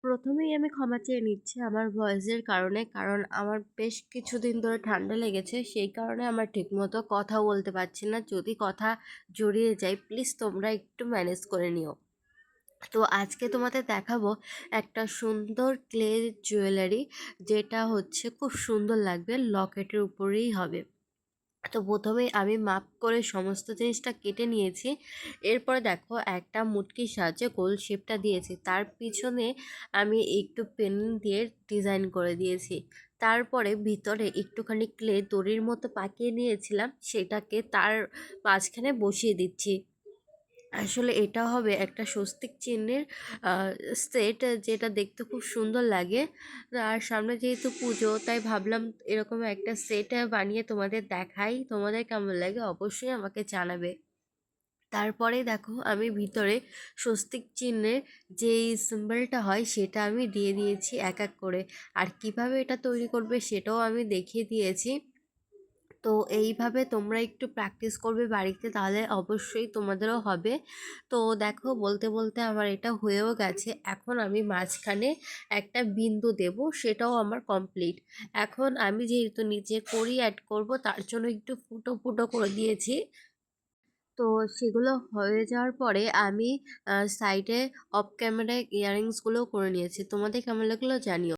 প্রথমেই আমি ক্ষমা চেয়ে নিচ্ছি আমার ভয়েসের কারণে। কারণ আমার বেশ কিছুদিন ধরে ঠান্ডা লেগেছে। সেই কারণে আমার ঠিকমতো কথা বলতে পারছি না। যদি কথা জড়িয়ে যায় প্লিজ তোমরা একটু ম্যানেজ করে নিও। তো আজকে তোমাদের দেখাবো একটা সুন্দর ক্লে জুয়েলারি, যেটা হচ্ছে খুব সুন্দর লাগবে, লকেটের উপরেই হবে। তো প্রথমেই আমি মাপ করে সমস্ত জিনিসটা কেটে নিয়েছি। এরপরে দেখো একটা মুটকির সাহায্যে গোল শেপটা দিয়েছি, তার পিছনে আমি একটু পেন দিয়ে ডিজাইন করে দিয়েছি। তারপরে ভিতরে একটুখানি ক্লে দড়ির মতো পাকিয়ে নিয়েছিলাম, সেটাকে তার মাঝখানে বসিয়ে দিচ্ছি। আসলে এটা হবে একটা স্বস্তিক চিহ্নের সেট, যেটা দেখতে খুব সুন্দর লাগে। আর সামনে যেহেতু পুজো, তাই ভাবলাম এরকম একটা সেট বানিয়ে তোমাদের দেখাই। তোমাদের কেমন লাগে অবশ্যই আমাকে জানাবে। তারপরে দেখো আমি ভিতরে স্বস্তিক চিহ্নের যেই সিম্বলটা হয় সেটা আমি দিয়ে দিয়েছি এক এক করে। আর কিভাবে এটা তৈরি করবে সেটাও আমি দেখিয়ে দিয়েছি। তো এইভাবে তোমরা একটু প্র্যাকটিস করবে বাড়িতে, তাহলে অবশ্যই তোমাদেরও হবে। তো দেখো বলতে বলতে আমার এটা হয়েও গেছে। এখন আমি মাঝখানে একটা বিন্দু দেব, সেটাও আমার কমপ্লিট। এখন আমি যেহেতু নিচে কড়ি অ্যাড করব, তার জন্য একটু ফুটো ফুটো করে দিয়েছি। তো সেগুলো হয়ে যাওয়ার পরে আমি সাইডে অফ ক্যামেরায় ইয়াররিংসগুলোও করে নিয়েছি। তোমাদের কেমন লাগলো জানিও।